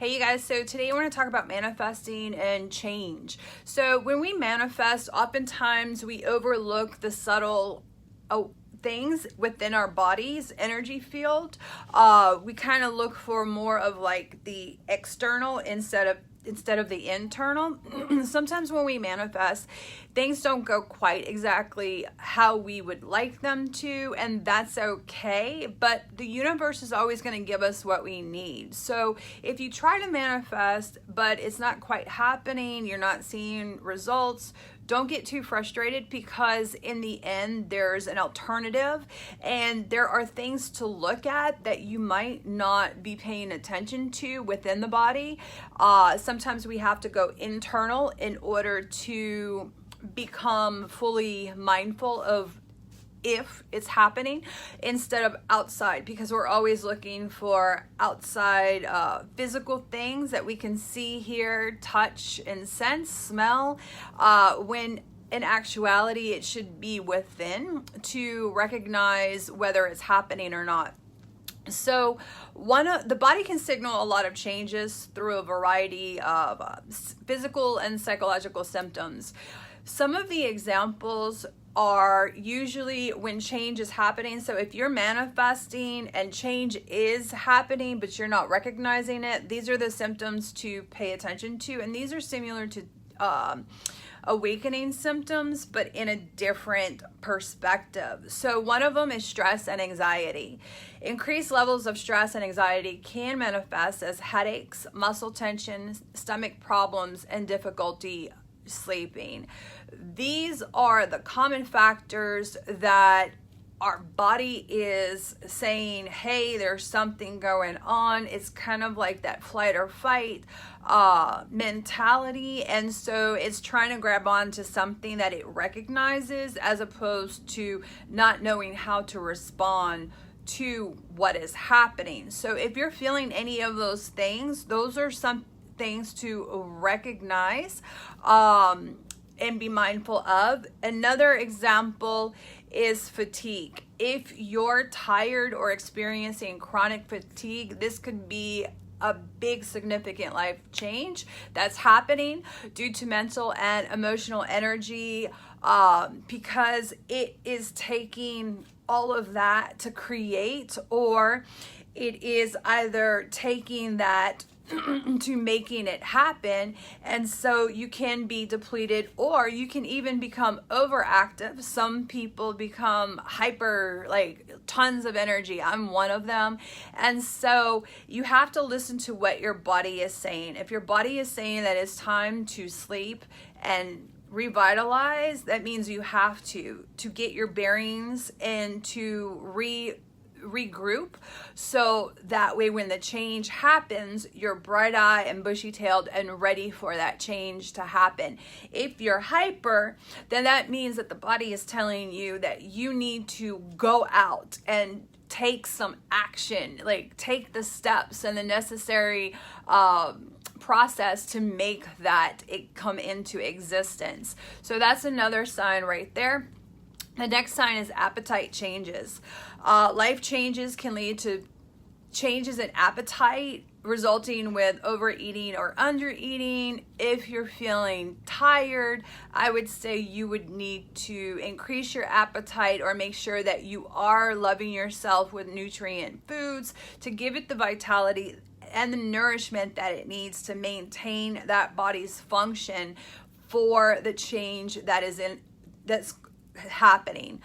Hey you guys, so today we're going to talk about manifesting and change. So when we manifest, oftentimes we overlook the subtle things within our body's energy field. We kind of look for more of like the external instead of the internal. Sometimes when we manifest, things don't go quite exactly how we would like them to, and that's okay, but the universe is always going to give us what we need. So if you try to manifest but it's not quite happening, you're not seeing results, don't get too frustrated, because in the end there's an alternative and there are things to look at that you might not be paying attention to within the body. Sometimes we have to go internal in order to become fully mindful of if it's happening instead of outside, because we're always looking for outside physical things that we can see, hear, touch, and sense, smell, when in actuality it should be within to recognize whether it's happening or not. So the body can signal a lot of changes through a variety of physical and psychological symptoms. Some of the examples are usually when change is happening. So if you're manifesting and change is happening but you're not recognizing it, these are the symptoms to pay attention to, and these are similar to awakening symptoms but in a different perspective. So one of them is stress and anxiety. Increased levels of stress and anxiety can manifest as headaches, muscle tension, stomach problems, and difficulty sleeping. These are the common factors that our body is saying, hey, there's something going on. It's kind of like that flight or fight mentality. And so it's trying to grab on to something that it recognizes, as opposed to not knowing how to respond to what is happening. So if you're feeling any of those things, those are some things to recognize and be mindful of. Another example is fatigue. If you're tired or experiencing chronic fatigue, this could be a big significant life change that's happening due to mental and emotional energy, because it is taking all of that to create, or it is either taking that to making it happen. And so you can be depleted, or you can even become overactive. Some people become hyper, like tons of energy. I'm one of them. And so you have to listen to what your body is saying. If your body is saying that it's time to sleep and revitalize, that means you have to get your bearings and to regroup, so that way when the change happens, you're bright-eyed and bushy-tailed and ready for that change to happen. If you're hyper, then that means that the body is telling you that you need to go out and take some action, like take the steps and the necessary process to make that it come into existence. So that's another sign right there. The next sign is appetite changes. Life changes can lead to changes in appetite, resulting with overeating or undereating. If you're feeling tired, I would say you would need to increase your appetite, or make sure that you are loving yourself with nutrient foods to give it the vitality and the nourishment that it needs to maintain that body's function for the change that's happening.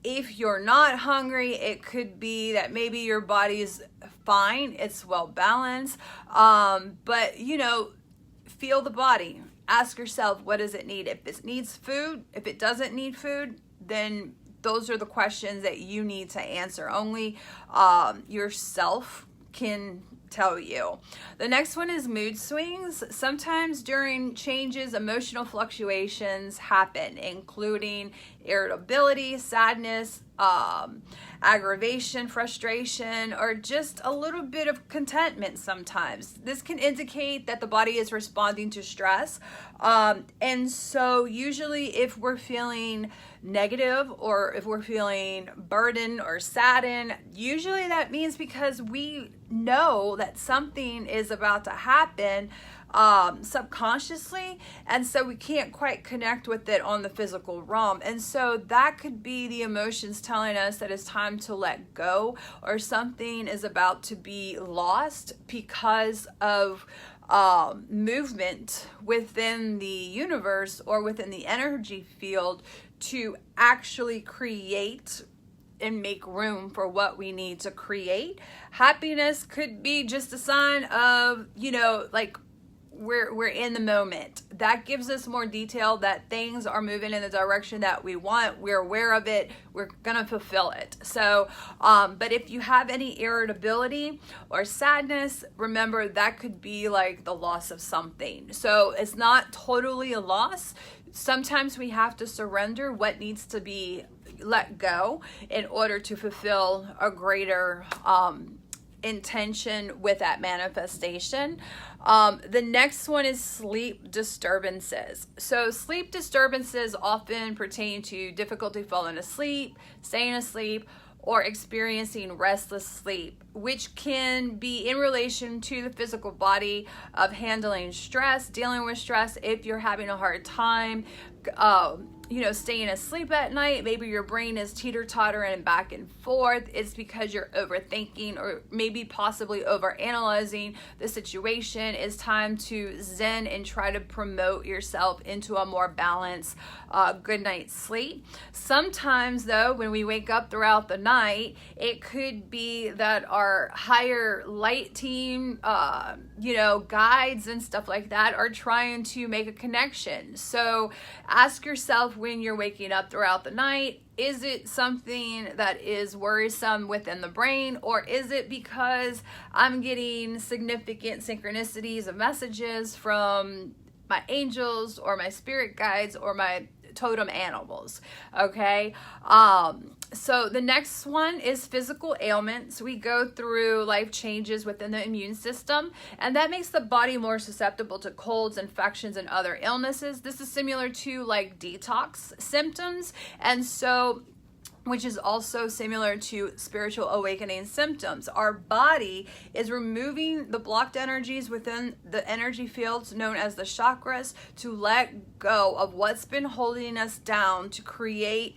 If you're not hungry, it could be that maybe your body's fine, it's well balanced, but feel the body. Ask yourself, what does it need? If it needs food, if it doesn't need food, then those are the questions that you need to answer. Only yourself can tell you. The next one is mood swings. Sometimes during changes, emotional fluctuations happen, including irritability, sadness, aggravation, frustration, or just a little bit of contentment sometimes. This can indicate that the body is responding to stress. And so usually if we're feeling negative or if we're feeling burdened or saddened, usually that means because we know that something is about to happen subconsciously, and so we can't quite connect with it on the physical realm. And so that could be the emotions telling us that it's time to let go, or something is about to be lost because of movement within the universe or within the energy field to actually create and make room for what we need to create. Happiness could be just a sign of, like, we're in the moment. That gives us more detail that things are moving in the direction that we want. We're aware of it. We're gonna fulfill it. So, but if you have any irritability or sadness, remember that could be like the loss of something. So it's not totally a loss. Sometimes we have to surrender what needs to be let go in order to fulfill a greater intention with that manifestation. The next one is sleep disturbances. So sleep disturbances often pertain to difficulty falling asleep, staying asleep, or experiencing restless sleep, which can be in relation to the physical body of handling stress, dealing with stress. If you're having a hard time, staying asleep at night, maybe your brain is teeter-tottering back and forth, it's because you're overthinking or maybe possibly overanalyzing the situation. It's time to zen and try to promote yourself into a more balanced good night's sleep. Sometimes though, when we wake up throughout the night, it could be that our higher light team, guides and stuff like that are trying to make a connection. So ask yourself when you're waking up throughout the night, is it something that is worrisome within the brain, or is it because I'm getting significant synchronicities of messages from my angels or my spirit guides or my totem animals? Okay. So the next one is physical ailments. We go through life changes within the immune system, and that makes the body more susceptible to colds, infections, and other illnesses. This is similar to like detox symptoms, and so which is also similar to spiritual awakening symptoms. Our body is removing the blocked energies within the energy fields known as the chakras to let go of what's been holding us down, to create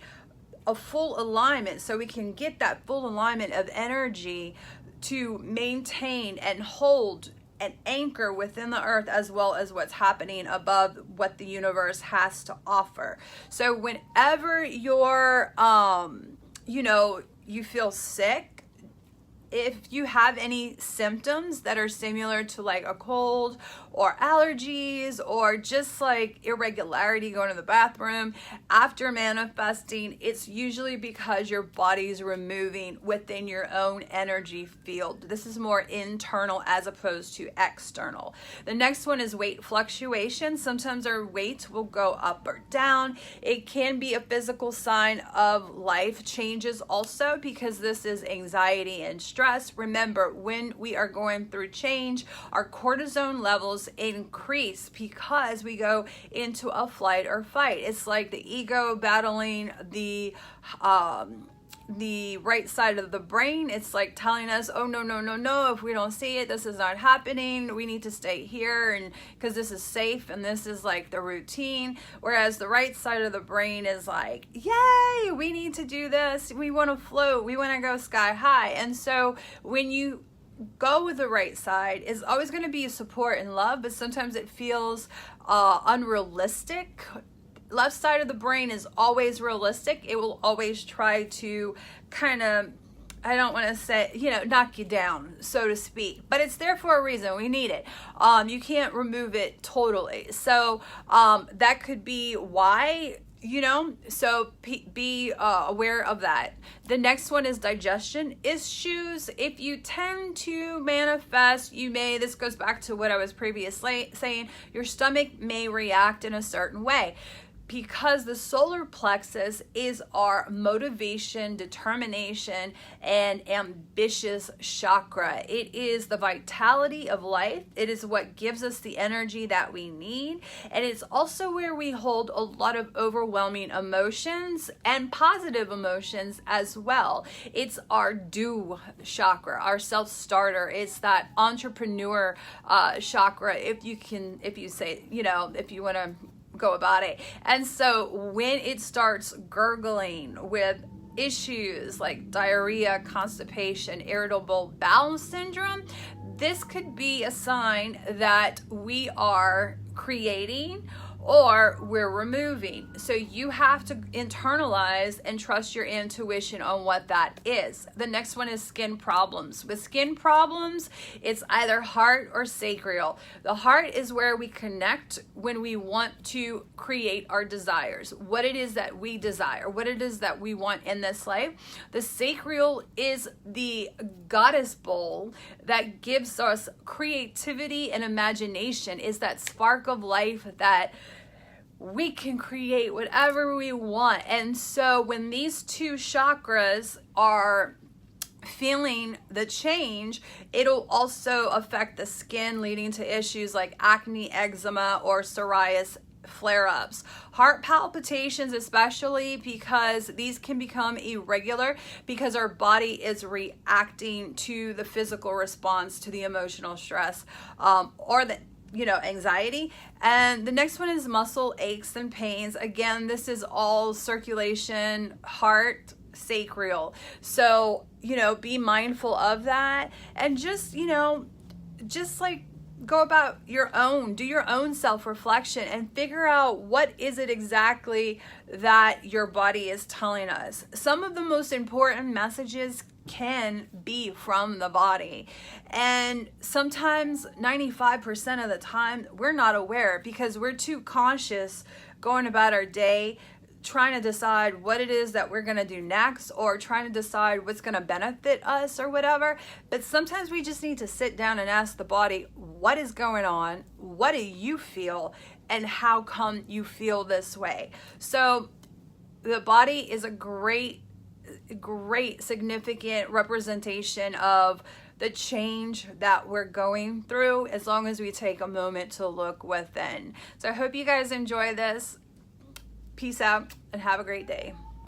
a full alignment so we can get that full alignment of energy to maintain and hold and anchor within the earth, as well as what's happening above what the universe has to offer. So whenever you're, you feel sick, if you have any symptoms that are similar to like a cold or allergies or just like irregularity going to the bathroom after manifesting, it's usually because your body's removing within your own energy field. This is more internal as opposed to external. The next one is weight fluctuation. Sometimes our weight will go up or down. It can be a physical sign of life changes also, because this is anxiety and stress. Remember, when we are going through change, our cortisone levels increase because we go into a flight or fight. It's like the ego battling the right side of the brain. It's like telling us, oh no, if we don't see it, this is not happening, we need to stay here, and because this is safe and this is like the routine. Whereas the right side of the brain is like, yay, we need to do this, we want to float, we want to go sky high. And so when you go with the right side, is always going to be support and love, but sometimes it feels unrealistic. Left side of the brain is always realistic. It will always try to kind of, I don't want to say, knock you down, so to speak, but it's there for a reason. We need it. You can't remove it totally. So that could be why, so be aware of that. The next one is digestion issues. If you tend to manifest, this goes back to what I was previously saying, your stomach may react in a certain way. because the solar plexus is our motivation, determination, and ambitious chakra. It is the vitality of life. It is what gives us the energy that we need. And it's also where we hold a lot of overwhelming emotions and positive emotions as well. It's our do chakra, our self-starter. It's that entrepreneur chakra, if you want to go about it. And so when it starts gurgling with issues like diarrhea, constipation, irritable bowel syndrome, this could be a sign that we are creating or we're removing. So you have to internalize and trust your intuition on what that is. The next one is skin problems. With skin problems, it's either heart or sacral. The heart is where we connect when we want to create our desires, what it is that we desire, what it is that we want in this life. The sacral is the goddess bowl that gives us creativity and imagination, is that spark of life that we can create whatever we want. And so when these two chakras are feeling the change, it'll also affect the skin, leading to issues like acne, eczema, or psoriasis flare-ups. Heart palpitations, especially because these can become irregular because our body is reacting to the physical response to the emotional stress or the anxiety. And the next one is muscle aches and pains. Again, this is all circulation, heart, sacral. So, be mindful of that, and just like go about do your own self-reflection and figure out what is it exactly that your body is telling us. Some of the most important messages can be from the body, and sometimes 95% of the time we're not aware because we're too conscious going about our day, trying to decide what it is that we're going to do next, or trying to decide what's going to benefit us or whatever. But sometimes we just need to sit down and ask the body, what is going on? What do you feel? And how come you feel this way? So the body is a great significant representation of the change that we're going through, as long as we take a moment to look within. So I hope you guys enjoy this. Peace out and have a great day.